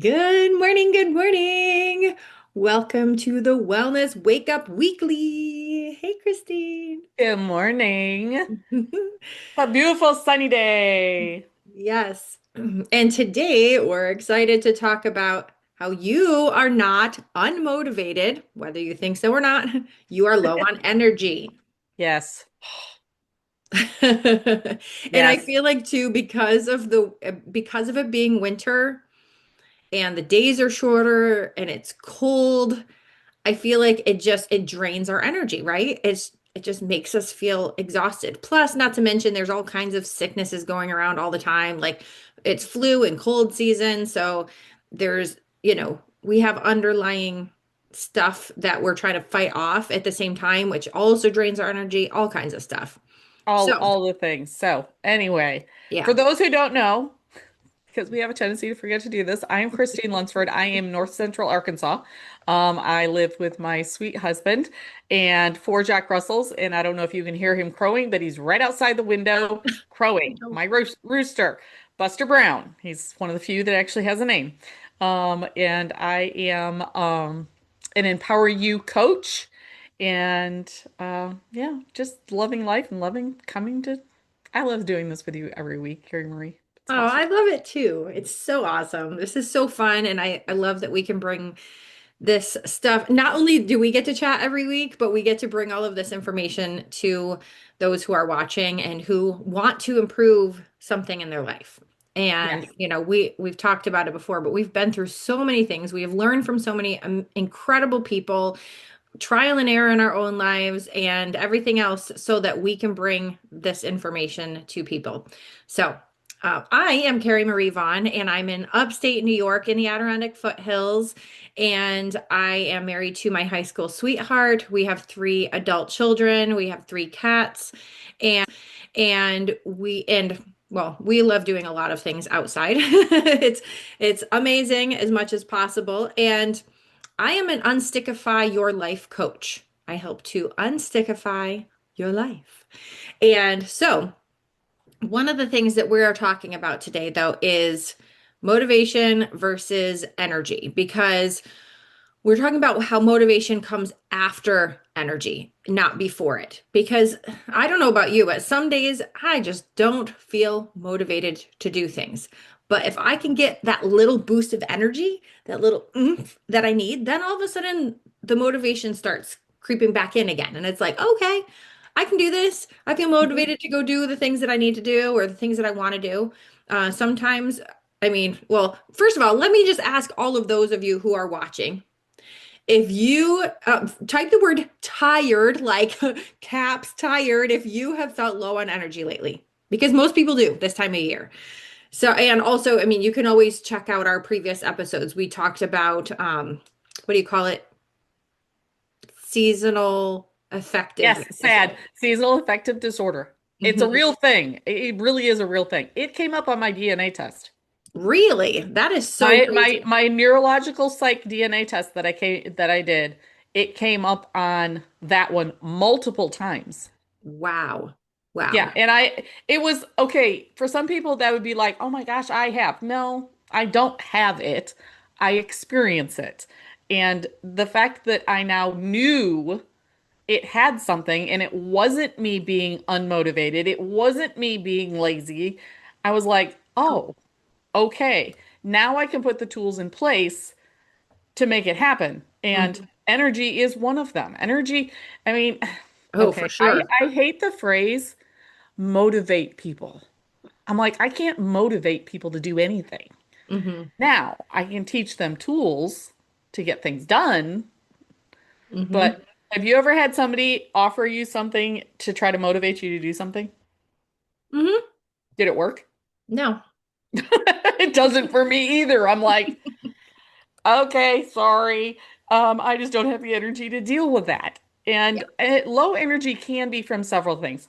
Good morning, good morning. Welcome to the Wellness Wake Up Weekly. Hey, Christine. Good morning. A beautiful sunny day. Yes. And today we're excited to talk about how you are not unmotivated, whether you think so or not. You are low on energy. Yes. And I Yes. feel like too, because of it being winter and the days are shorter and it's cold. I feel like it drains our energy, right? It just makes us feel exhausted. Plus, not to mention there's all kinds of sicknesses going around all the time. Like it's flu and cold season, so there's, we have underlying stuff that we're trying to fight off at the same time, which also drains our energy, all kinds of stuff. All So, all the things. So, anyway, for yeah. those who don't know, because we have a tendency to forget to do this, I am Christine Lunceford. I am North Central Arkansas. I live with my sweet husband and four Jack Russells, and I don't know if you can hear him crowing, but he's right outside the window crowing. My rooster, Buster Brown. He's one of the few that actually has a name. And I am an Empower You coach. And yeah, just loving life and loving coming to. I love doing this with you every week, Carrie Marie. It's Oh, awesome. I love it too. It's so awesome. This is so fun. And I love that we can bring this stuff. Not only do we get to chat every week, but we get to bring all of this information to those who are watching and who want to improve something in their life. And Yes. we've talked about it before, but we've been through so many things. We have learned from so many incredible people, trial and error in our own lives and everything else so that we can bring this information to people. So, I am Carrie Marie Vaughn, and I'm in upstate New York in the Adirondack foothills. And I am married to my high school sweetheart. We have three adult children. We have three cats, and well, we love doing a lot of things outside. It's amazing as much as possible. And I am an unstickify your life coach. I help to unstickify your life. And so, one of the things that we're talking about today, though, is motivation versus energy, because we're talking about how motivation comes after energy, not before it. Because I don't know about you, but some days I just don't feel motivated to do things. But if I can get that little boost of energy, that little oomph that I need, then all of a sudden the motivation starts creeping back in again. And it's like, okay, I can do this. I feel motivated to go do the things that I need to do or the things that I want to do. Sometimes, I mean, well, first of all, let me just ask all of those of you who are watching if you type the word tired, like caps tired, if you have felt low on energy lately, because most people do this time of year. So, and also, I mean, you can always check out our previous episodes. We talked about, what do you call it? Seasonal affective Yes, disorder. sad. Seasonal affective disorder. It's a Mhm. real thing. It really is a real thing. It came up on my DNA test. Really? That is so My crazy. my neurological psych DNA test that I did, it came up on that one multiple times. Wow. Yeah, Wow. and it was okay. For some people that would be like, "Oh my gosh, I have." No, I don't have it. I experience it. And the fact that I now knew it had something and it wasn't me being unmotivated, it wasn't me being lazy. I was like, "Oh, okay. Now I can put the tools in place to make it happen." And Mhm. energy is one of them. Energy, I mean, Oh, for okay, I sure. I hate the phrase motivate people. I'm like, I can't motivate people to do anything. Hmm. Now, I can teach them tools to get things done, Hmm. but have you ever had somebody offer you something to try to motivate you to do something? Hmm. Did it work? No. It doesn't for me either. I'm like, okay, sorry. I just don't have the energy to deal with that. And low energy can be from several things.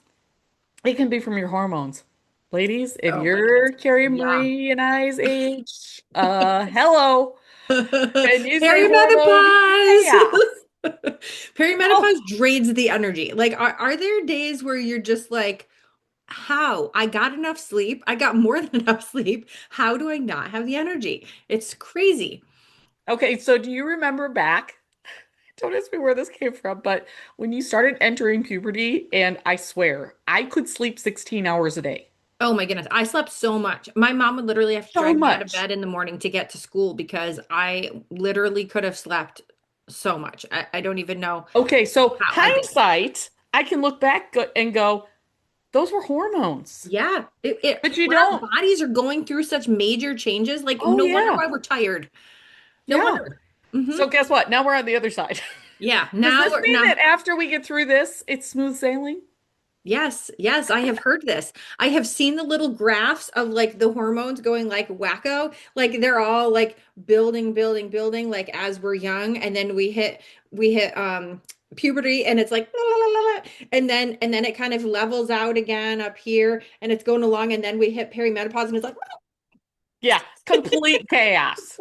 It can be from your hormones. Ladies, if Oh my goodness. you're Carrie Yeah. Marie and I's age, hello. Can you say hormone Perimenopause. chaos? Oh, Perimenopause drains the energy. Like, are there days where you're just like, How? I got enough sleep. I got more than enough sleep. How do I not have the energy? It's crazy. Okay, so do you remember back? Don't ask me where this came from, but when you started entering puberty, and I swear, I could sleep 16 hours a day. Oh my goodness. I slept so much. My mom would literally have to So drag me out of much. bed in the morning to get to school because I literally could have slept so much. I don't even know Okay, so how I did it. hindsight, I can look back and go, those were hormones. Yeah. But you When our don't. bodies are going through such major changes, like Oh, no wonder yeah. why we're tired. No Yeah. wonder. Hmm. So guess what? Now we're on the other side. Yeah. Does Now this we're mean now. that after we get through this, it's smooth sailing? Yes, yes, I have heard this. I have seen the little graphs of like the hormones going like wacko. Like they're all like building, building, building like as we're young and then we hit puberty and it's like la, la, la, la, la. And then it kind of levels out again up here and it's going along and then we hit perimenopause and it's like Yeah, complete chaos.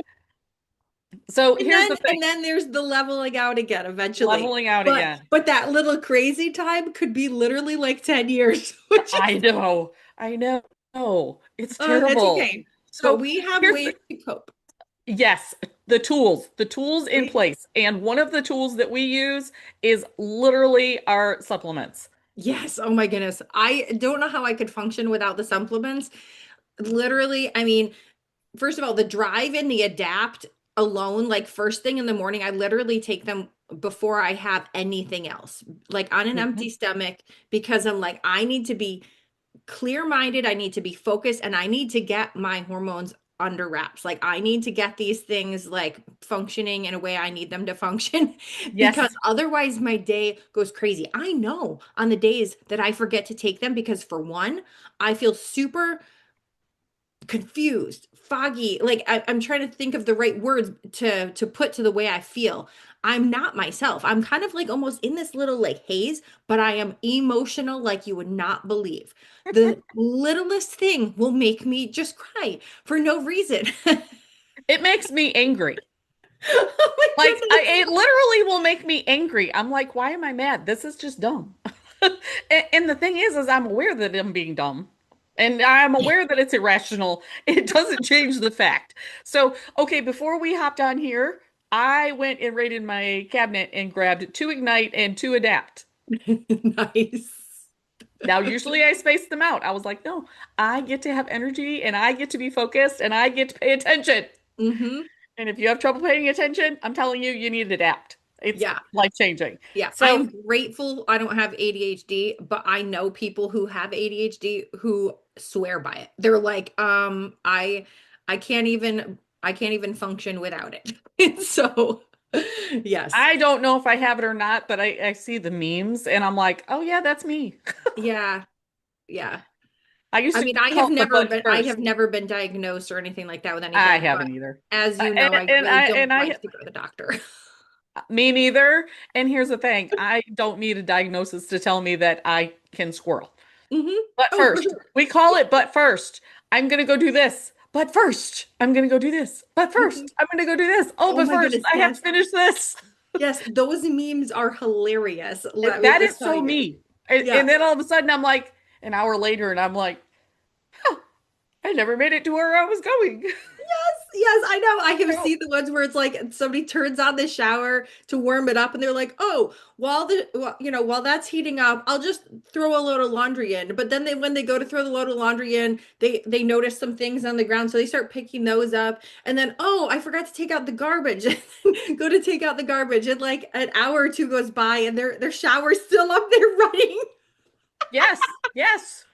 So and here's then the thing, and then there's the leveling out again eventually. leveling out But again. but that little crazy time could be literally like 10 years, which I is know. I know. It's that's terrible. okay. But So we have here's ways the, to cope. yes, the tools in We, place. And one of the tools that we use is literally our supplements. yes. Oh my goodness. I don't know how I could function without the supplements. Literally, I mean, first of all, the drive and the adapt alone, like first thing in the morning, I literally take them before I have anything else, like on an empty Mhm. stomach, because I'm like, I need to be clear-minded, I need to be focused, and I need to get my hormones under wraps. Like I need to get these things like functioning in a way I need them to function because Yes. otherwise my day goes crazy. I know on the days that I forget to take them because for one, I feel super confused, foggy. Like I'm trying to think of the right words to put to the way I feel. I'm not myself. I'm kind of like almost in this little like haze, but I am emotional like you would not believe. The littlest thing will make me just cry for no reason. It makes me angry. Oh my Like goodness. it literally will make me angry. I'm like, why am I mad? This is just dumb. And the thing is I'm aware that I'm being dumb. And I'm aware that it's irrational. It doesn't change the fact. So, okay, before we hopped on here, I went and raided my cabinet and grabbed two Ignite and two Adapt. Nice. Now, usually I space them out. I was like, no, I get to have energy and I get to be focused and I get to pay attention. Hmm. And if you have trouble paying attention, I'm telling you, you need to adapt. It's Yeah. life changing. Yeah, So I'm grateful I don't have ADHD, but I know people who have ADHD who swear by it. They're like, I can't even function without it. So, yes. I don't know if I have it or not, but I see the memes and I'm like, oh yeah, that's me. Yeah, yeah. I used I to mean, I call have it the never butt been I first. have never been diagnosed or anything like that with I anything, but haven't either. as you know, And, I and really I don't and I like to go to the doctor. me neither. And here's the thing, I don't need a diagnosis to tell me that I can squirrel. Hmm. But Oh, for first, sure. we call it but first. I'm gonna go do this. But first, I'm gonna go do this. But Mhm. first, I'm gonna go do this. Oh, Oh but my first, goodness, I have to yes. finish this. Yes, those memes are hilarious. Let me That just is tell so you. me. And, Yeah. and then all of a sudden, I'm like an hour later, and I'm like, huh, I never made it to where I was going. Yes, I know. I have So, seen the ones where it's like somebody turns on the shower to warm it up and they're like, "Oh, while that's heating up, I'll just throw a load of laundry in." But then when they go to throw the load of laundry in, they notice some things on the ground, so they start picking those up. And then, "Oh, I forgot to take out the garbage." Go to take out the garbage and like an hour or two goes by and their shower's still up there running. yes, yes.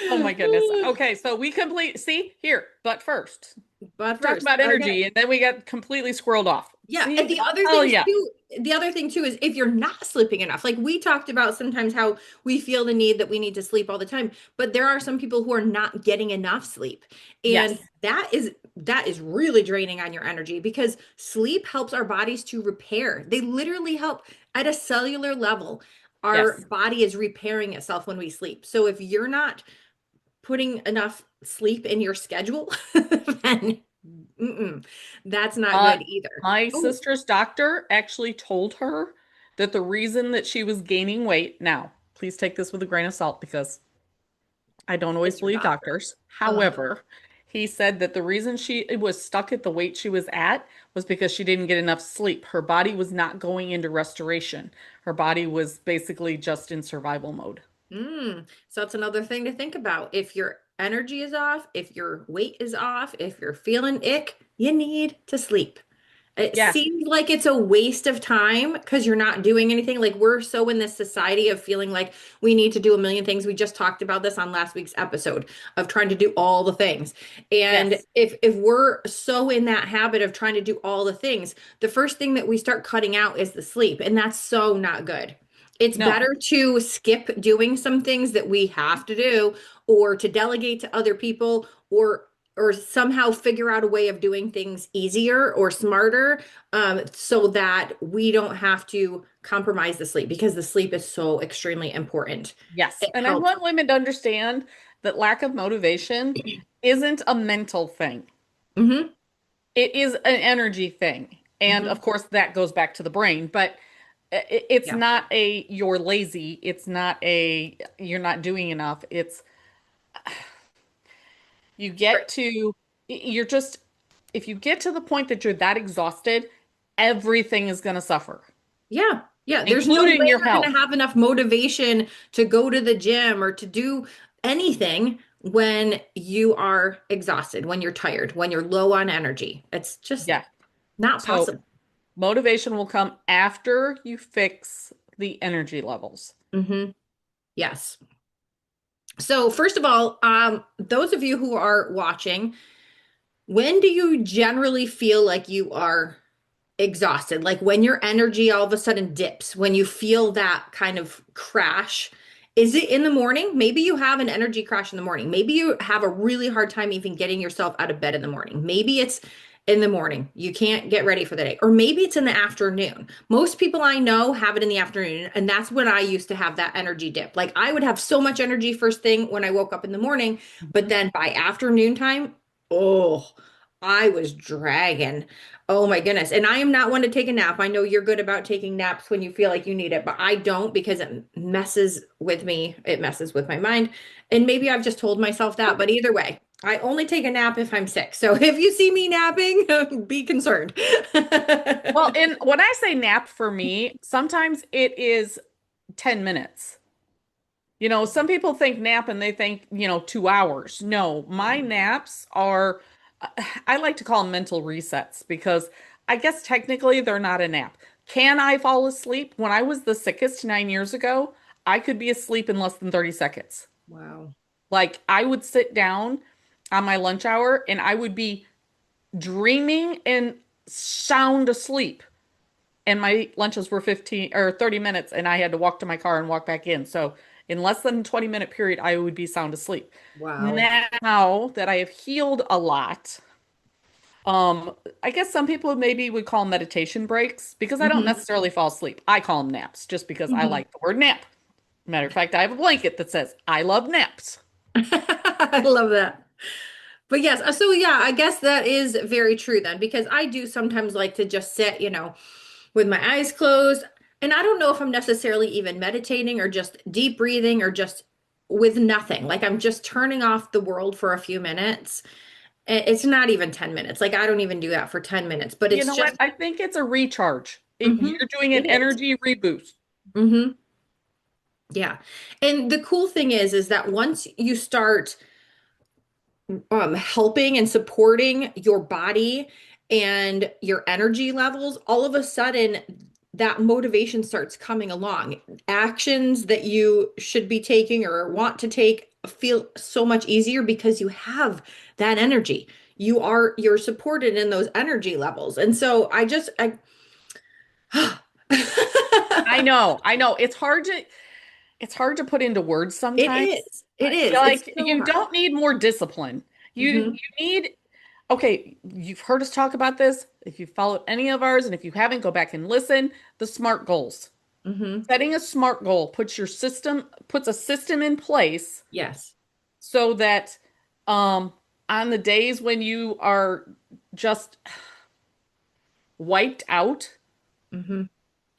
Oh my goodness. Okay, so we complete, see here, but first, But talk first, about okay. energy, and then we got completely squirreled off. Yeah, See, and the I'll other tell things you. too, the other thing too is if you're not sleeping enough, like we talked about sometimes how we feel the need that we need to sleep all the time, but there are some people who are not getting enough sleep. And Yes, that is really draining on your energy because sleep helps our bodies to repair. They literally help at a cellular level. Our yes. body is repairing itself when we sleep. So if you're not putting enough sleep in your schedule, then mm-mm, that's not Uh, good either. my Oh, sister's doctor actually told her that the reason that she was gaining weight, now, please take this with a grain of salt because I don't always It's your believe doctor. doctors. Ugh. However, he said that the reason she was stuck at the weight she was at was because she didn't get enough sleep. Her body was not going into restoration. Her body was basically just in survival mode. So that's another thing to think about. If your energy is off, if your weight is off, if you're feeling ick, you need to sleep. It Yes. seems like it's a waste of time because you're not doing anything. Like we're so in this society of feeling like we need to do a million things. We just talked about this on last week's episode of trying to do all the things. And Yes. if we're so in that habit of trying to do all the things, the first thing that we start cutting out is the sleep, and that's so not good. It's No. better to skip doing some things that we have to do or to delegate to other people or somehow figure out a way of doing things easier or smarter so that we don't have to compromise the sleep because the sleep is so extremely important. Yes. It And I helps. want women to understand that lack of motivation isn't a mental thing. Hmm. It is an energy thing. And Hmm. of course, that goes back to the brain, but it's Yeah. not a you're lazy. It's not a you're not doing enough. It's you Right. get to, you're just, if you get to the point that you're that exhausted, everything is going to suffer, Yeah. Yeah. There's no including way your you're going health. to have enough motivation to go to the gym or to do anything when you are exhausted, when you're tired, when you're low on energy. It's just Yeah. not So possible. motivation will come after you fix the energy levels. Hmm. Yes. So, first of all, those of you who are watching, when do you generally feel like you are exhausted? Like when your energy all of a sudden dips, when you feel that kind of crash, is it in the morning? Maybe you have an energy crash in the morning. Maybe you have a really hard time even getting yourself out of bed in the morning. Maybe it's in the morning. You can't get ready for the day. Or maybe it's in the afternoon. Most people I know have it in the afternoon, and that's when I used to have that energy dip. Like I would have so much energy first thing when I woke up in the morning, but Mhm. then by afternoon time, oh, I was dragging. Oh my goodness. And I am not one to take a nap. I know you're good about taking naps when you feel like you need it, but I don't because it messes with me. It messes with my mind. And maybe I've just told myself that, but either way, I only take a nap if I'm sick. So if you see me napping, be concerned. Well, and when I say nap for me, sometimes it is 10 minutes. Some people think nap and they think, 2 hours. No, my naps are, I like to call them mental resets because I guess technically they're not a nap. Can I fall asleep? When I was the sickest 9 years ago, I could be asleep in less than 30 seconds. Wow. Like I would sit down on my lunch hour and I would be dreaming and sound asleep. And my lunches were 15 or 30 minutes and I had to walk to my car and walk back in. So in less than a 20-minute period, I would be sound asleep. Wow. Now that I have healed a lot, I guess some people maybe would call them meditation breaks because I don't Hmm. necessarily fall asleep. I call them naps just because I Hmm. like the word nap. Matter of fact, I have a blanket that says I love naps. I love that. But yes, so yeah, I guess that is very true then, because I do sometimes like to just sit, with my eyes closed. And I don't know if I'm necessarily even meditating or just deep breathing or just with nothing. Like I'm just turning off the world for a few minutes. It's not even 10 minutes. Like I don't even do that for 10 minutes, but You it's know what? just, I think it's a recharge. hmm, You're doing an it is. energy reboot. Hmm. Yeah. And the cool thing is that once you start helping and supporting your body and your energy levels, all of a sudden that motivation starts coming along. Actions that you should be taking or want to take feel so much easier because you have that energy. You're supported in those energy levels. And so I know, I know. It's hard to put into words it sometimes. is. It is. It's Like so you hard. don't need more discipline. You Hmm. need okay, you've heard us talk about this. If you followed any of ours and if you haven't, go back and listen. The SMART goals. Hmm. Setting a SMART goal puts a system in place Yes. so that um on the days when you are just wiped out, Hmm.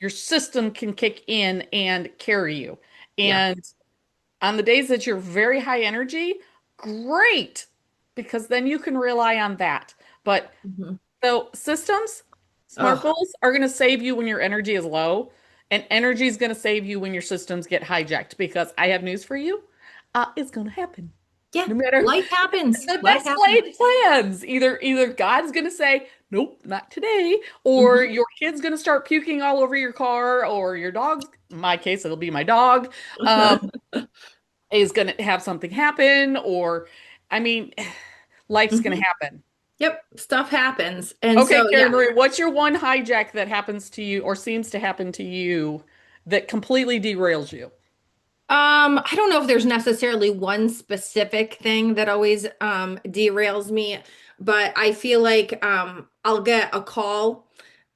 your system can kick in and carry you. Yeah. And On the days that you're very high energy, great, because then you can rely on that. But Mhm. so systems, SMART Oh, goals are going to save you when your energy is low, and energy is going to save you when your systems get hijacked. Because I have news for you, it's going to happen. yeah. No matter Life happens. the Life best happens. laid plans, either God's going to say, "Nope, not today," or Mhm. your kid's going to start puking all over your car, or your dog's, in my case, it'll be my dog, is going to have something happen, or I mean, life's going to Mhm. happen. Yep, stuff happens. And Okay, so, Carrie yeah, Marie, what's your one hijack that happens to you or seems to happen to you that completely derails you? I don't know if there's necessarily one specific thing that always derails me, but I feel like I'll get a call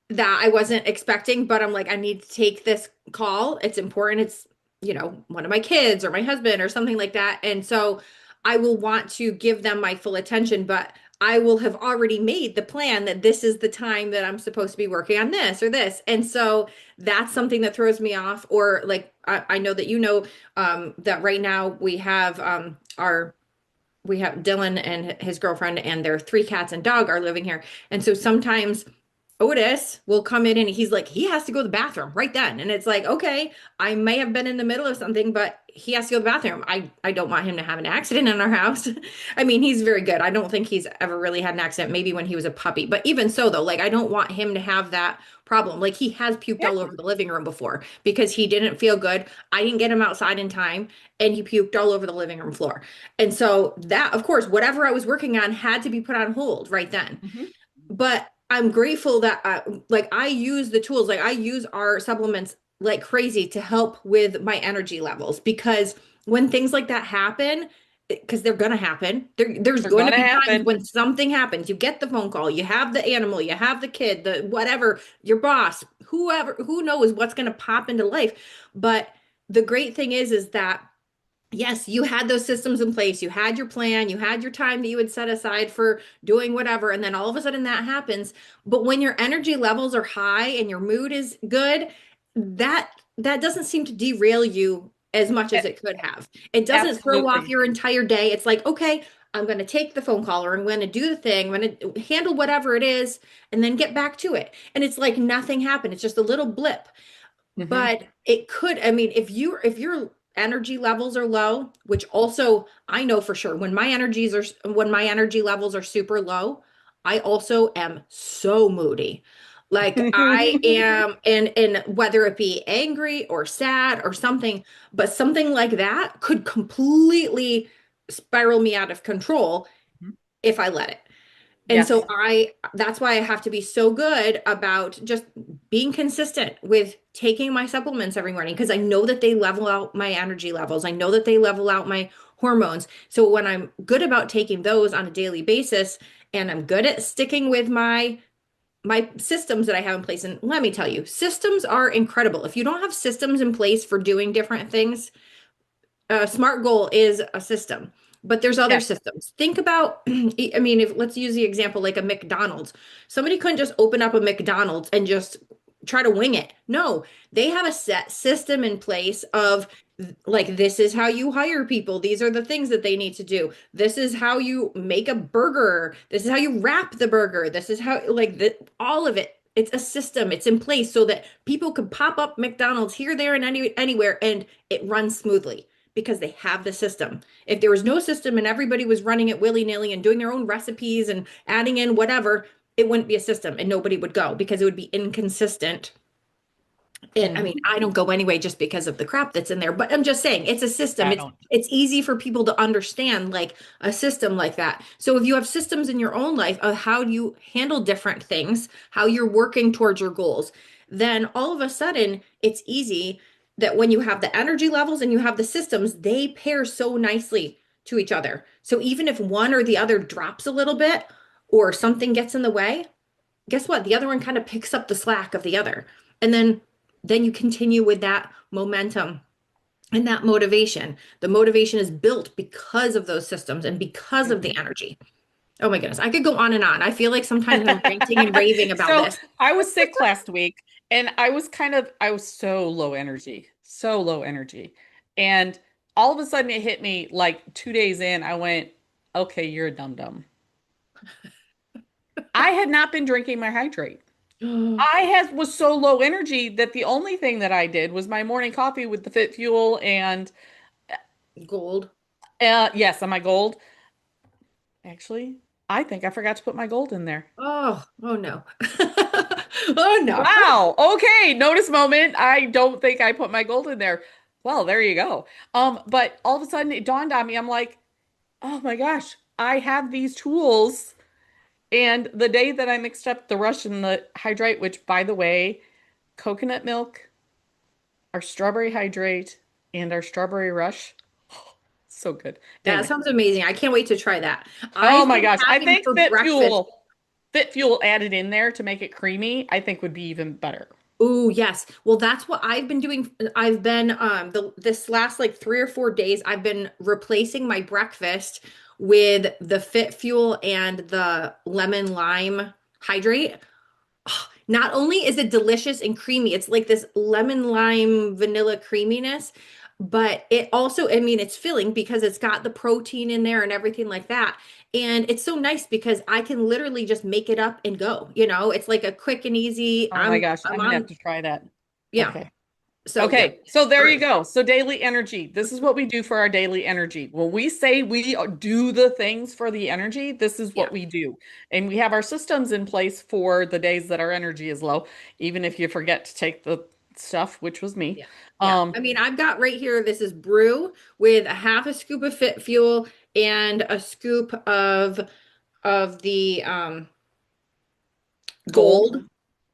that I wasn't expecting, but I'm like, I need to take this call. It's important. It's, one of my kids or my husband or something like that. And so I will want to give them my full attention, but I will have already made the plan that this is the time that I'm supposed to be working on this or this. And so that's something that throws me off. Or like, I know that that right now we have Dylan and his girlfriend and their three cats and dog are living here. And so sometimes Otis will come in and he's like, he has to go to the bathroom right then. And it's like, okay, I may have been in the middle of something, but he has to go to the bathroom. I don't want him to have an accident in our house. I mean, he's very good. I don't think he's ever really had an accident, maybe when he was a puppy. But even so, though, like, I don't want him to have that problem. Like, he has puked Yeah. all over the living room before because he didn't feel good. I didn't get him outside in time and he puked all over the living room floor. And so, that, of course, whatever I was working on had to be put on hold right then. Mhm. But I'm grateful that like I use the tools, like I use our supplements like crazy to help with my energy levels because when things like that happen, because they're gonna happen, there's They're going to gonna be times happen. when something happens. You get the phone call, you have the animal, you have the kid, the whatever, your boss, whoever, who knows what's gonna pop into life. But the great thing is that yes, you had those systems in place. You had your plan. You had your time that you would set aside for doing whatever. And then all of a sudden that happens. But when your energy levels are high and your mood is good, that doesn't seem to derail you as much as A- it could have. It doesn't throw off Absolutely. your entire day. It's like, okay, I'm going to take the phone call or I'm going to do the thing. I'm going to handle whatever it is and then get back to it. And it's like nothing happened. It's just a little blip. Hmm. But it could, I mean, if your energy levels are low, which also I know for sure when my energy levels are super low, I also am so moody. Like I am and whether it be angry or sad or something, but something like that could completely spiral me out of control if I let it. And so Yes. that's why I have to be so good about just being consistent with taking my supplements every morning because I know that they level out my energy levels. I know that they level out my hormones. So when I'm good about taking those on a daily basis and I'm good at sticking with my systems that I have in place, and let me tell you, systems are incredible. If you don't have systems in place for doing different things, a SMART goal is a system, but there's other Yes. systems. Think about, I mean, if let's use the example like a McDonald's. Somebody couldn't just open up a McDonald's and just try to wing it. No, they have a set system in place of like, this is how you hire people. These are the things that they need to do. This is how you make a burger. This is how you wrap the burger. This is how, like, all of it. It's a system. It's in place so that people could pop up McDonald's here, there, and anywhere, and it runs smoothly because they have the system. If there was no system and everybody was running it willy-nilly and doing their own recipes and adding in whatever, it wouldn't be a system and nobody would go because it would be inconsistent. I mean, Mhm. I don't go anyway just because of the crap that's in there, but I'm just saying it's a system. I It's don't. it's easy for people to understand like a system like that. So if you have systems in your own life of how you handle different things, how you're working towards your goals, then all of a sudden it's easy that when you have the energy levels and you have the systems, they pair so nicely to each other. So even if one or the other drops a little bit or something gets in the way, guess what? The other one kind of picks up the slack of the other. And then you continue with that momentum and that motivation. The motivation is built because of those systems and because of the Mhm. energy. Oh my goodness, I could go on and on. I feel like sometimes I'm ranting and raving about So this. I was sick last week and I was so low energy, so low energy. And all of a sudden it hit me like 2 days in. I went, okay, you're a dum dum. I had not been drinking my hydrate. I had was so low energy that the only thing that I did was my morning coffee with the Fit Fuel and Gold. yes, on my gold. Actually, I think I forgot to put my gold in there. Oh, oh no. Oh no. Wow. Okay. Notice moment. I don't think I put my gold in there. Well, there you go. But all of a sudden it dawned on me. I'm like, oh my gosh, I have these tools. And the day that I mixed up the rush and the hydrate, which by the way, coconut milk, our strawberry hydrate, and our strawberry rush, so good. That Anyway. sounds amazing. I can't wait to try that. Oh I've my been gosh. I having think for breakfast. Fit Fuel added in there to make it creamy, I think would be even better. Oh, yes. Well, that's what I've been doing. I've been this last like 3 or 4 days, I've been replacing my breakfast with the Fit Fuel and the lemon lime hydrate. Not only is it delicious and creamy, it's like this lemon lime vanilla creaminess, but it also, I mean, it's filling because it's got the protein in there and everything like that. And it's so nice because I can literally just make it up and go. It's like a quick and easy. Oh my I'm gosh, I'm I'm gonna have on, to try that. yeah. Okay. So yeah. Okay, so there you Great. go. So daily energy. This is what we do for our daily energy. When we say we do the things for the energy, this is Yeah. what we do. And we have our systems in place for the days that our energy is low, even if you forget to take the stuff, which was me. Yeah. Yeah. Um, I mean, I've got right here, this is brew with a half a scoop of Fit Fuel and a scoop of the gold. gold.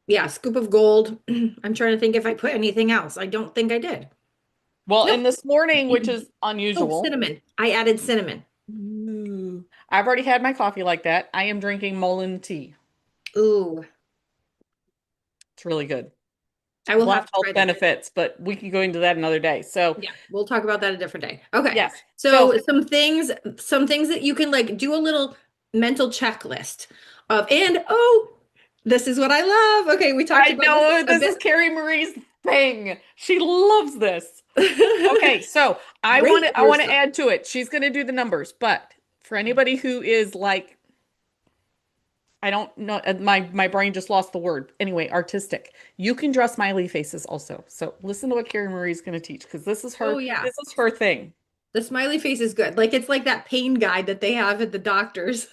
Yeah, scoop of gold. I'm trying to think if I put anything else. I don't think I did. Well, Nope. in this morning, which is Oh, unusual. cinnamon. I added cinnamon. Ooh, I've already had my coffee like that. I am drinking Mullen tea. Ooh, It's really good. I A will lot have of to health try that. benefits, but we can go into that another day. So, Yeah, we'll talk about that a different day. Okay. yes. So So some things that you can like do a little mental checklist of, and oh, this is what I love. Okay, we talked I about this know a this is bit. Carrie Marie's thing. She loves this. Okay, so Rate I want to yourself. add to it. She's going to do the numbers, but for anybody who is like, I don't know, my brain just lost the word. Anyway, artistic. You can draw smiley faces also. So listen to what Carrie Marie's going to teach because Oh yeah. this is her thing. The smiley face is good. Like it's like that pain guide that they have at the doctors.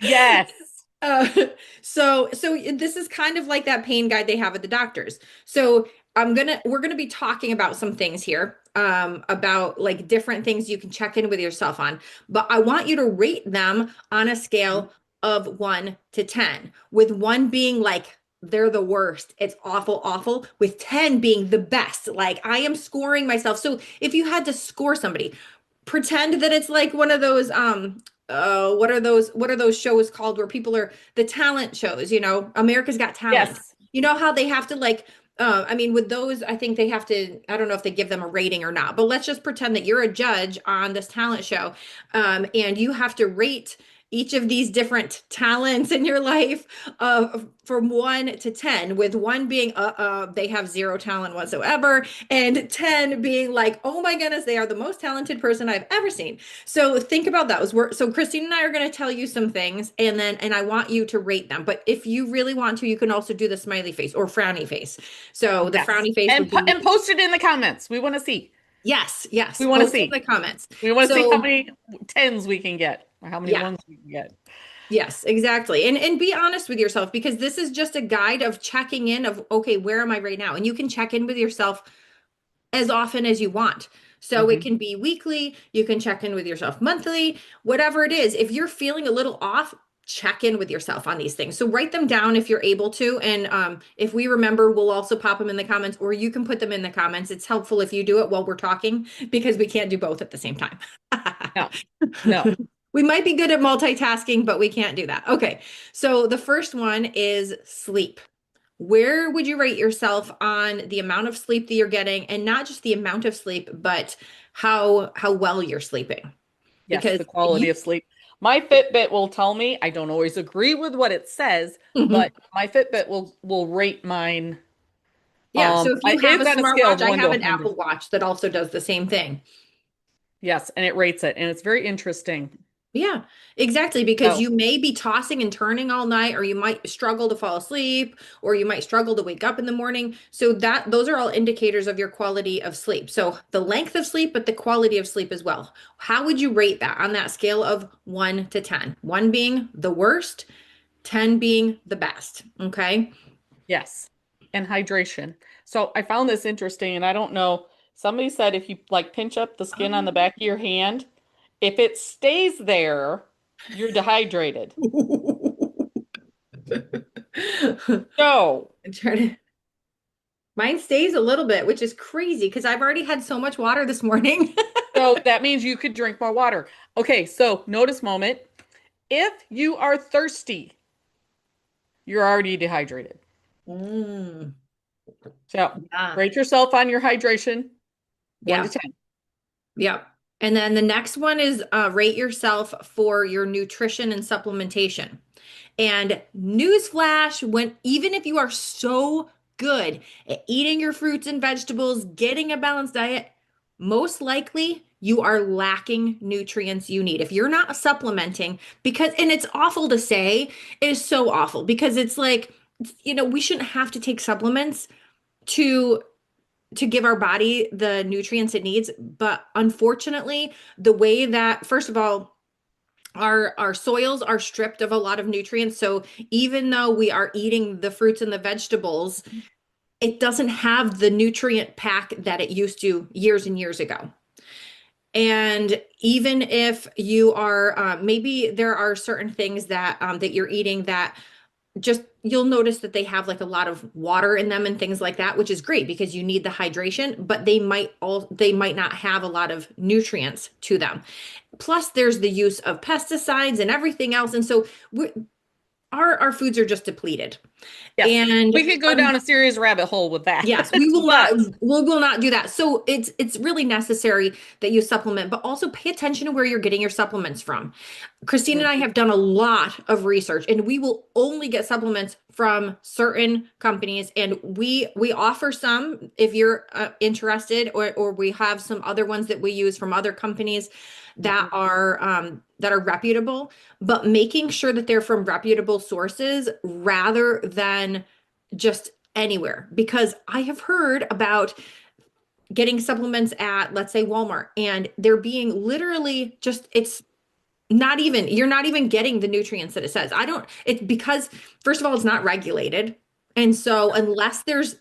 Yes. Uh, so this is kind of like that pain guide they have at the doctors. So we're gonna be talking about some things here, about like different things you can check in with yourself on. But I want you to rate them on a scale of 1 to 10, with 1 being like they're the worst. It's awful, awful, with 10 being the best. Like I am scoring myself. So if you had to score somebody, pretend that it's like one of those what are those shows called where people are the talent shows, America's Got Talent. Yes. You know how they have to like I mean with those I think they have to, I don't know if they give them a rating or not, but let's just pretend that you're a judge on this talent show, and you have to rate each of these different talents in your life, from 1 to 10, with 1 being they have zero talent whatsoever, and 10 being like, oh my goodness, they are the most talented person I've ever seen. So think about those. So Christine and I are going to tell you some things, and I want you to rate them. But if you really want to, you can also do the smiley face or frowny face. So the Yes. frowny face would be, And post it in the comments. We want to see. yes, yes. We want to Post it in see. the comments. We want to see how So many tens we can get or how many yeah. ones we can get. Yes, exactly. And be honest with yourself, because this is just a guide of checking in of, okay, where am I right now? And you can check in with yourself as often as you want. So it Hmm. can be weekly, you can check in with yourself monthly, whatever it is. If you're feeling a little off, check in with yourself on these things. So write them down if you're able to. And if we remember, we'll also pop them in the comments, or you can put them in the comments. It's helpful if you do it while we're talking because we can't do both at the same time. No, no. We might be good at multitasking, but we can't do that. Okay. So the first one is sleep. Where would you rate yourself on the amount of sleep that you're getting, and not just the amount of sleep, but how well you're sleeping? Yes, Because the quality you of sleep. My Fitbit will tell me, I don't always agree with what it says, but my Fitbit will rate mine. Yeah, so if you have a It's on a scale smartwatch, of I 1 to have an 100. Apple Watch that also does the same thing. Yes, and it rates it, and it's very interesting. Yeah, exactly. Because So, you may be tossing and turning all night, or you might struggle to fall asleep, or you might struggle to wake up in the morning. So that those are all indicators of your quality of sleep. So the length of sleep, but the quality of sleep as well. How would you rate that on that scale of 1 to 10? 1 being the worst, 10 being the best. Okay. yes, and hydration. So, I found this interesting, and I don't know. Somebody said if you like pinch up the skin on the back of your hand, if it stays there, you're dehydrated. So, I'm trying to. Mine stays a little bit, which is crazy because I've already had so much water this morning. so that means you could drink more water. Okay, so notice moment. If you are thirsty, you're already dehydrated. Mm, So yeah. rate yourself on your hydration, 1 to Yeah. 10. Yep. And then the next one is rate yourself for your nutrition and supplementation. And newsflash, when even if you are so good at eating your fruits and vegetables, getting a balanced diet, most likely you are lacking nutrients you need. If you're not supplementing, because, and it's awful to say, it is so awful because it's like, we shouldn't have to take supplements to give our body the nutrients it needs. But unfortunately, the way that, first of all, our soils are stripped of a lot of nutrients. So even though we are eating the fruits and the vegetables, it doesn't have the nutrient pack that it used to years and years ago. And even if you are, maybe there are certain things that you're eating that just you'll notice that they have like a lot of water in them and things like that, which is great because you need the hydration, but they might not have a lot of nutrients to them. Plus there's the use of pesticides and everything else. And so our foods are just depleted. Yes, And we could go down a serious rabbit hole with that. yes, we will not But we will not do that. So it's really necessary that you supplement, but also pay attention to where you're getting your supplements from. Christine and I have done a lot of research and we will only get supplements from certain companies and we offer some if you're interested or we have some other ones that we use from other companies Mhm. that are reputable, but making sure that they're from reputable sources rather than just anywhere because I have heard about getting supplements at, let's say, Walmart, and they're being literally just, it's not even, you're not even getting the nutrients that it says. I don't, it's because, first of all, it's not regulated. And so, unless there's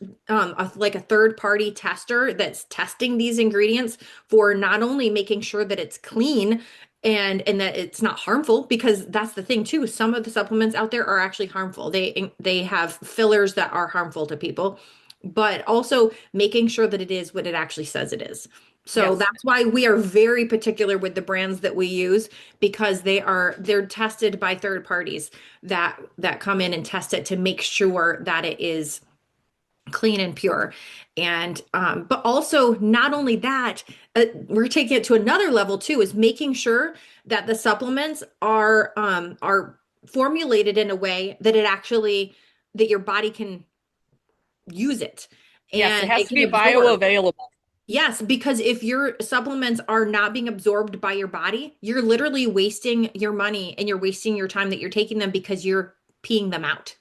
like a third party tester that's testing these ingredients for not only making sure that it's clean and that it's not harmful, because that's the thing too. Some of the supplements out there are actually harmful. They have fillers that are harmful to people, but also making sure that it is what it actually says it is. So Yes, that's why we are very particular with the brands that we use because they're tested by third parties that come in and test it to make sure that it is clean and pure. And but also not only that, we're taking it to another level too, is making sure that the supplements are formulated in a way that it actually that your body can use it yes, it and has it to can be absorb. bioavailable. Yes, because if your supplements are not being absorbed by your body, you're literally wasting your money and you're wasting your time that you're taking them because you're peeing them out.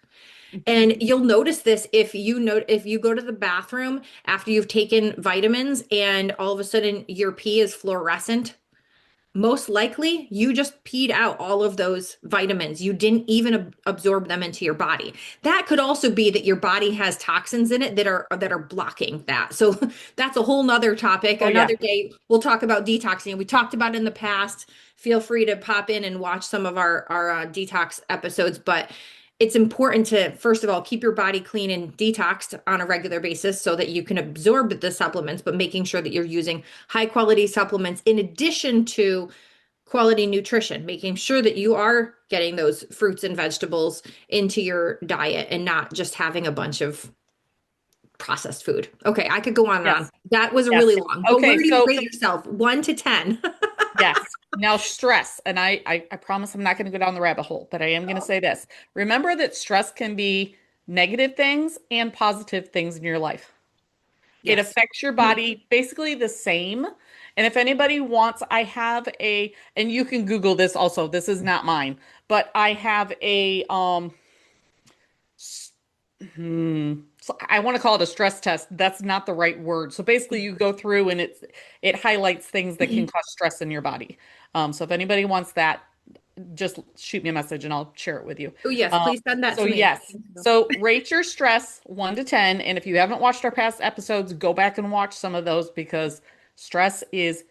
And you'll notice this if you go to the bathroom after you've taken vitamins and all of a sudden your pee is fluorescent, most likely you just peed out all of those vitamins. You didn't even absorb them into your body. That could also be that your body has toxins in it that are blocking that. So that's a whole nother topic. Oh yeah. Another day we'll talk about detoxing. We talked about it in the past. Feel free to pop in and watch some of our detox episodes, but it's important to, first of all, keep your body clean and detoxed on a regular basis so that you can absorb the supplements, but making sure that you're using high quality supplements in addition to quality nutrition, making sure that you are getting those fruits and vegetables into your diet and not just having a bunch of processed food. Okay, I could go on and on. Yes. That was really Yes. long, but Okay, where do you so rate yourself? 1 to 10. yes. Now stress, and I promise I'm not going to go down the rabbit hole, but I am going to say this. Remember that stress can be negative things and positive things in your life. It Yes. affects your body basically the same. And if anybody wants, I have and you can Google this also. This is not mine, but I have s- so I want to call it a stress test. That's not the right word. So basically you go through and it highlights things that can cause stress in your body. So if anybody wants that, just shoot me a message and I'll share it with you. Oh, yes, Um, please send that so to me. yes. So rate your stress 1 to 10. And if you haven't watched our past episodes, go back and watch some of those because stress is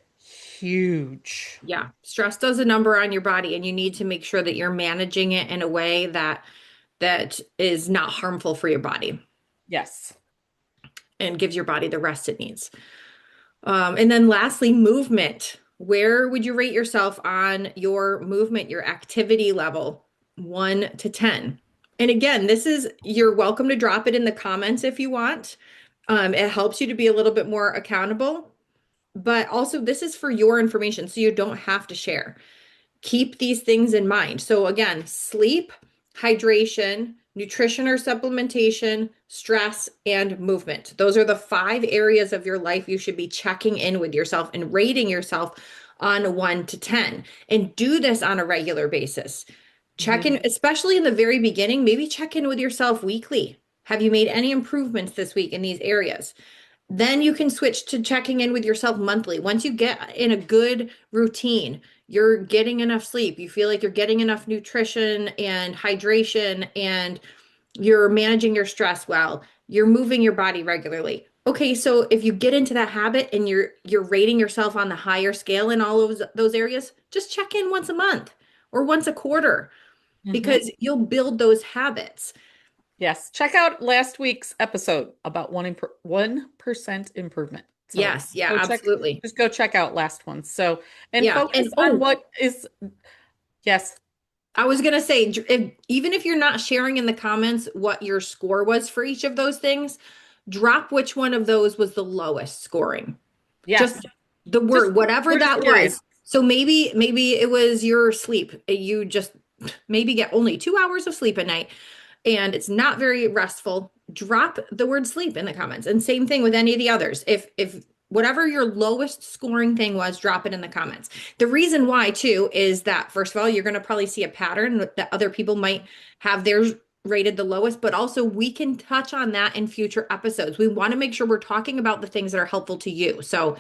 huge. Yeah, stress does a number on your body, and you need to make sure that you're managing it in a way that is not harmful for your body Yes. and gives your body the rest it needs. And then lastly, movement. Where would you rate yourself on your movement, your activity level, 1 to 10? And again, you're welcome to drop it in the comments if you want. It helps you to be a little bit more accountable, but also this is for your information, so you don't have to share. Keep these things in mind. So again, sleep, hydration, nutrition or supplementation, stress, and movement. Those are the 5 areas of your life you should be checking in with yourself and rating yourself on a 1 to 10. And do this on a regular basis. Check Mhm. in, especially in the very beginning, maybe check in with yourself weekly. Have you made any improvements this week in these areas? Then you can switch to checking in with yourself monthly. Once you get in a good routine, you're getting enough sleep, you feel like you're getting enough nutrition and hydration, and you're managing your stress well, you're moving your body regularly. Okay, so if you get into that habit and you're rating yourself on the higher scale in all of those areas, just check in once a month or once a quarter Mhm. because you'll build those habits. Yes. Check out last week's episode about 1% improvement. So Yes, yeah, go check, absolutely. just go check out last one. So, and Yeah. focus And on oh, what is, yes. I was gonna say, even if you're not sharing in the comments what your score was for each of those things, drop which one of those was the lowest scoring. Yes. Just the Just, word, whatever we're just that curious. was. So maybe it was your sleep. You just maybe get only 2 hours of sleep at night and it's not very restful. Drop the word sleep in the comments. And same thing with any of the others. If whatever your lowest scoring thing was, drop it in the comments. The reason why too is that first of all, you're going to probably see a pattern that other people might have theirs rated the lowest, but also we can touch on that in future episodes. We want to make sure we're talking about the things that are helpful to you. So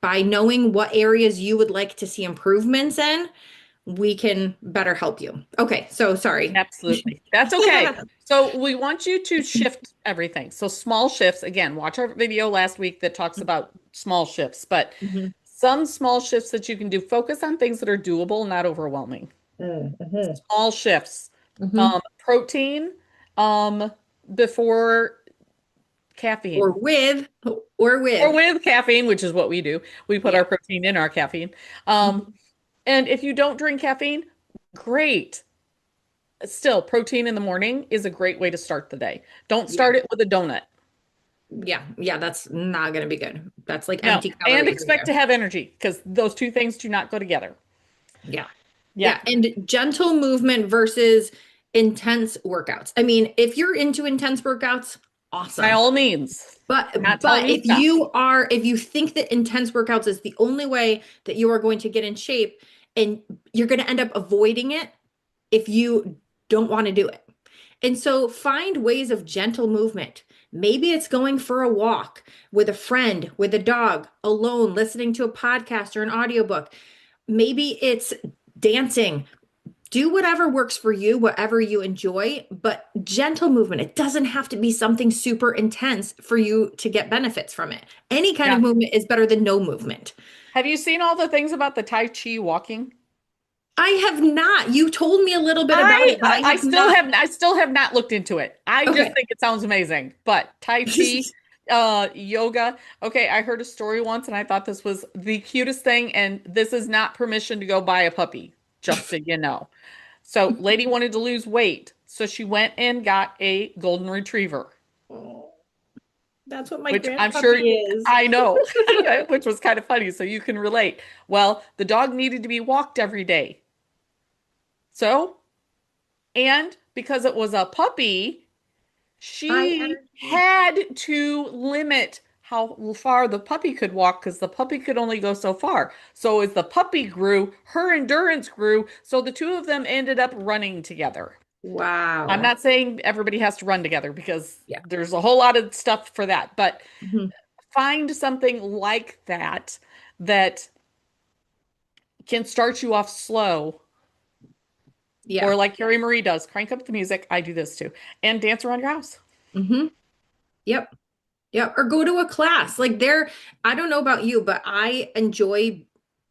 by knowing what areas you would like to see improvements in, we can better help you. Okay, so sorry. Absolutely. That's okay. So we want you to shift everything. So small shifts, again, watch our video last week that talks about small shifts, but Mhm. some small shifts that you can do, focus on things that are doable, not overwhelming. Mhm. Small shifts. Mhm. Protein, um, before Or caffeine. with, or Or with. with caffeine, which is what we do. We put Yeah. our protein in our caffeine. And if you don't drink caffeine, great. Still, protein in the morning is a great way to start the day. Don't Yeah. start it with a donut. Yeah. Yeah. That's not going to be good. That's like No, empty and calories right expect to there. have energy because those two things do not go together. Yeah. Yeah, Yeah. And gentle movement versus intense workouts. I mean, if you're into intense workouts, by awesome. all means. Not telling But you stop. if you think that intense workouts is the only way that you are going to get in shape and you're going to end up avoiding it if you don't want to do it. And so find ways of gentle movement. Maybe it's going for a walk with a friend, with a dog, alone, listening to a podcast or an audiobook. Maybe it's dancing. Do whatever works for you, whatever you enjoy, but gentle movement. It doesn't have to be something super intense for you to get benefits from it. Any kind Yeah. of movement is better than no movement. Have you seen all the things about the Tai Chi walking? I have not. You told me a little bit about it, but I have not. I still have not looked into it. I just Okay. think it sounds amazing. But Tai Chi, yoga. Okay, I heard a story once and I thought this was the cutest thing. And this is not permission to go buy a puppy, just so you know. So, lady wanted to lose weight, so she went and got a golden retriever, Oh, that's what my which I'm sure grandpuppy is. I know, which was kind of funny. So you can relate. Well, the dog needed to be walked every day. So, and because it was a puppy, High she energy. had to limit how far the puppy could walk because the puppy could only go so far. So as the puppy grew, her endurance grew. So the two of them ended up running together. I'm Wow. not saying everybody has to run together because Yeah. there's a whole lot of stuff for that, but Mhm. find something like that that can start you off slow. Yeah. Or like Carrie Marie does, crank up the music. I do this too. And dance around your house. Hmm. Yep. Yep. Or go to a class. Like there, I don't know about you, but I enjoy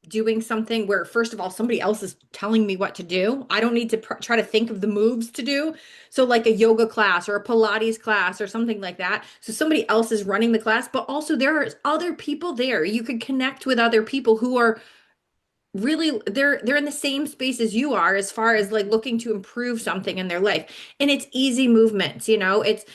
doing something where, first of all, somebody else is telling me what to do. I don't need to try to think of the moves to do. So, like a yoga class or a Pilates class or something like that. So, somebody else is running the class, but also there are other people there. You could connect with other people who are really they're in the same space as you are as far as like looking to improve something in their life, and it's easy movements, it's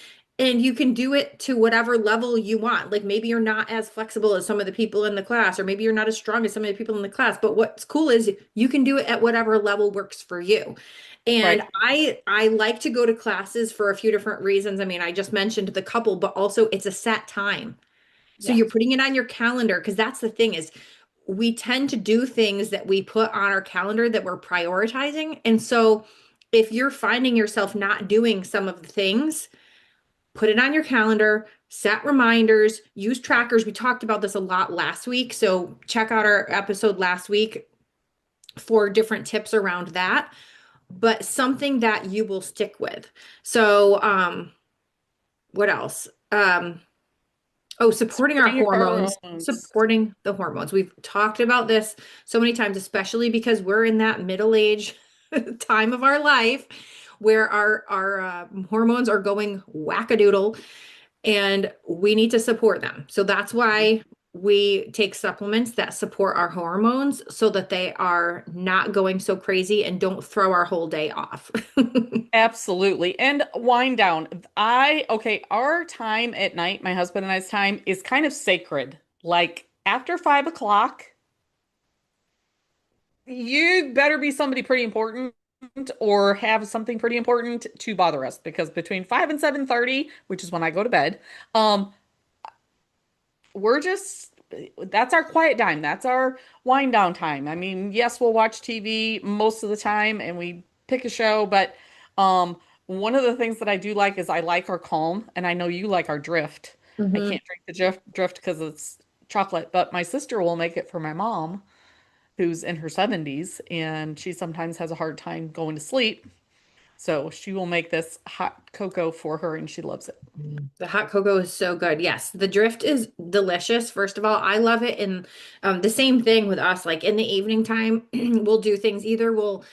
and you can do it to whatever level you want. Like maybe you're not as flexible as some of the people in the class, or maybe you're not as strong as some of the people in the class, but what's cool is you can do it at whatever level works for you. And Right. I like to go to classes for a few different reasons. I mean, I just mentioned the couple, but also it's a set time. So you're Yes. putting it on your calendar, because that's the thing is we tend to do things that we put on our calendar that we're prioritizing. And so if you're finding yourself not doing some of the things, put it on your calendar, set reminders, use trackers. We talked about this a lot last week. So check out our episode last week for different tips around that, but something that you will stick with. So, what else? Oh, supporting our Supporting your hormones, hormones. supporting the hormones. We've talked about this so many times, especially because we're in that middle age time of our life where our hormones are going wackadoodle, and we need to support them. So that's why we take supplements that support our hormones so that they are not going so crazy and don't throw our whole day off. Absolutely. And wind down. Okay, our time at night, my husband and I's time is kind of sacred. Like after 5 o'clock, you better be somebody pretty important or have something pretty important to bother us because between 5 and 7:30, which is when I go to bed, um, we're just that's our quiet time. That's our wind down time. I mean, yes, we'll watch TV most of the time and we pick a show, but um one of the things that I do like is I like our calm and I know you like our drift. I Hmm. can't drink the drift because it's chocolate, but my sister will make it for my mom who's in her 70s and she sometimes has a hard time going to sleep. So she will make this hot cocoa for her and she loves it. The hot cocoa is so good. Yes, the drift is delicious. First of all, I love it. And the same thing with us, like in the evening time, we'll do things. Either we'll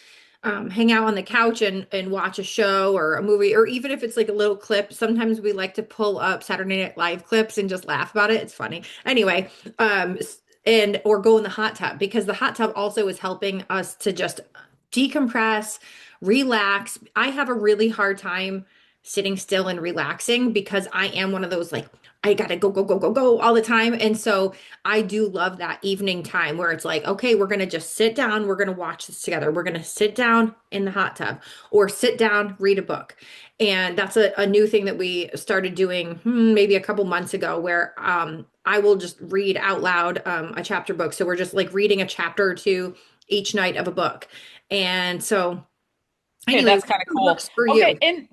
hang out on the couch and watch a show or a movie, or even if it's like a little clip, sometimes we like to pull up Saturday Night Live clips and just laugh about it. It's funny. Anyway, and or go in the hot tub, because the hot tub also is helping us to just decompress, relax. I have a really hard time sitting still and relaxing because I am one of those like I gotta go, go, go, go, go all the time. And so I do love that evening time where it's like, okay, we're gonna just sit down, we're gonna watch this together. We're gonna sit down in the hot tub or sit down, read a book. And that's a new thing that we started doing maybe a couple months ago, where I will just read out loud a chapter book. So we're just like reading a chapter or two each night of a book. And so Okay, anyway, that's kind of whatever cool. works for Okay, you. and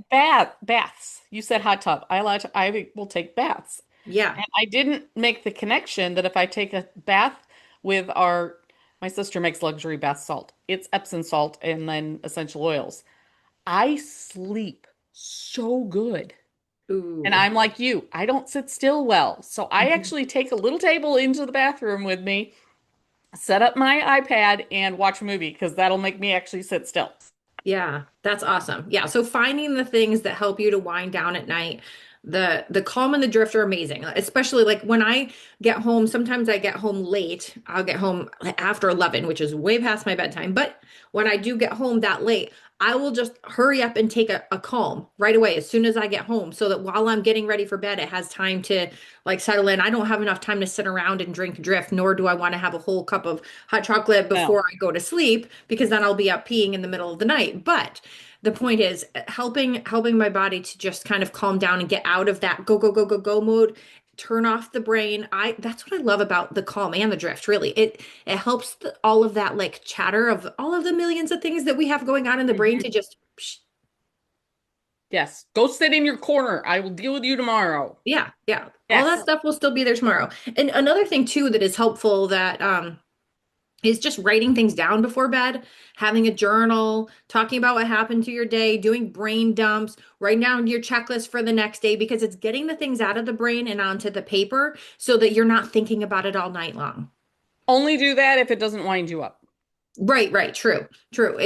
baths. You said hot tub. I will take baths. Yeah. And I didn't make the connection that if I take a bath with my sister makes luxury bath salt. It's Epsom salt and then essential oils. I sleep so good. And Ooh. I'm like you, I don't sit still well. So I Mhm. actually take a little table into the bathroom with me, set up my iPad and watch a movie because that'll make me actually sit still. Yeah, that's awesome. Yeah, so finding the things that help you to wind down at night, the calm and the drift are amazing. Especially like when I get home, sometimes I get home late. I'll get home after 11, which is way past my bedtime. But when I do get home that late, I will just hurry up and take a calm right away as soon as I get home, so that while I'm getting ready for bed, it has time to like settle in. I don't have enough time to sit around and drink drift, nor do I want to have a whole cup of hot chocolate No. before I go to sleep, because then I'll be up peeing in the middle of the night. But the point is helping my body to just kind of calm down and get out of that go go go go go mode, turn off the brain. I That's what I love about the calm and the drift, really. It helps all of that like chatter of all of the millions of things that we have going on in the brain Mhm. to just psh, Yes. Go sit in your corner. I will deal with you tomorrow. yeah, yeah. All that Yes. stuff will still be there tomorrow. And another thing too that is helpful that is just writing things down before bed, having a journal, talking about what happened to your day, doing brain dumps, writing down your checklist for the next day because it's getting the things out of the brain and onto the paper so that you're not thinking about it all night long. Only do that if it doesn't wind you up. Right, right, true, true.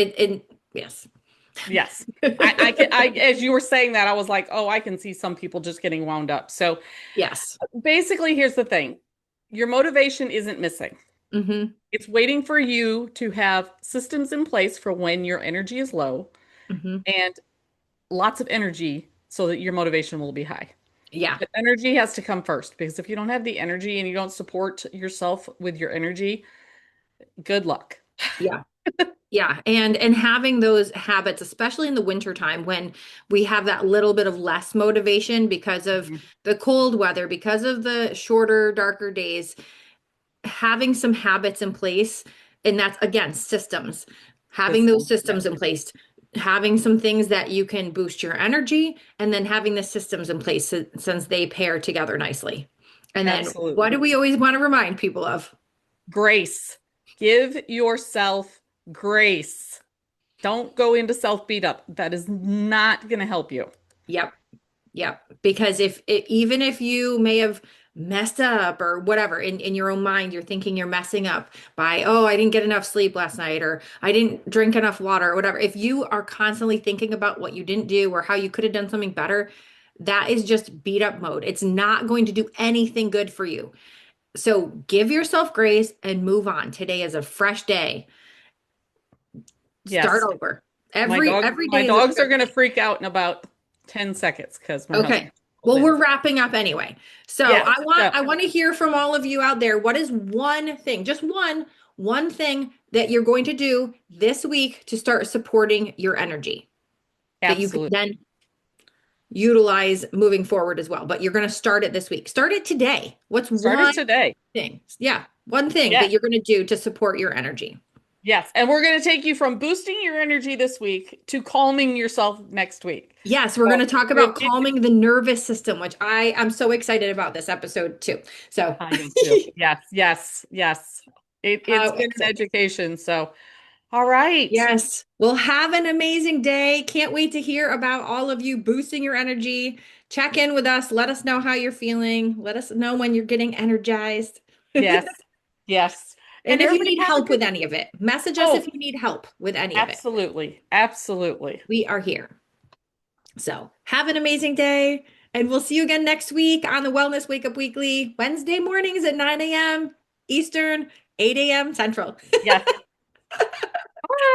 Yes. Yes. I as you were saying that, I was like, oh, I can see some people just getting wound up. So Yes. basically, here's the thing. Your motivation isn't missing. Mm-hmm. It's waiting for you to have systems in place for when your energy is low Mm-hmm. and lots of energy so that your motivation will be high. Yeah. But energy has to come first because if you don't have the energy and you don't support yourself with your energy, good luck. Yeah. Yeah, and having those habits, especially in the winter time when we have that little bit of less motivation because of Mhm. the cold weather, because of the shorter, darker days, having some habits in place, and that's again systems. Having those System. systems Yes, in place, having some things that you can boost your energy, and then having the systems in place since they pair together nicely. And then what do absolutely. we always want to remind people of? Grace. Give yourself grace. Don't go into self beat up. That is not going to help you. Yep. Yep. Because even if you may have messed up or whatever in your own mind, you're thinking you're messing up by, oh, I didn't get enough sleep last night or I didn't drink enough water or whatever. If you are constantly thinking about what you didn't do or how you could have done something better, that is just beat up mode. It's not going to do anything good for you. So give yourself grace and move on. Today is a fresh day. Start Yes. over. Every My day is a dogs are fresh going to day. freak out in about 10 seconds because my Okay. husband pulled Well, in. we're wrapping up anyway. So Yes. So I want to hear from all of you out there. What is one thing, just one thing that you're going to do this week to start supporting your energy that you can absolutely. then utilize moving forward as well. But you're going to start it this week. Start it today. What's Start it one today. thing? Yeah, one thing that Yes. you're going to do to support your energy. Yes. And we're going to take you from boosting your energy this week to calming yourself next week. Yes, we're going So to talk we're about calming the nervous system, which I'm so excited about this episode too. So, I am too. Yes. Yes. Yes. It's how been an exciting. education. So, all right. Yes. Well, have an amazing day. Can't wait to hear about all of you boosting your energy. Check in with us. Let us know how you're feeling. Let us know when you're getting energized. Yes. Yes. And And if you everybody need have a help good, with any of it, message us if oh, you need help with any of it. absolutely. Absolutely. We are here. So have an amazing day. And we'll see you again next week on the Wellness Wake Up Weekly, Wednesday mornings at 9 a.m. Eastern, 8 a.m. Central. Yes.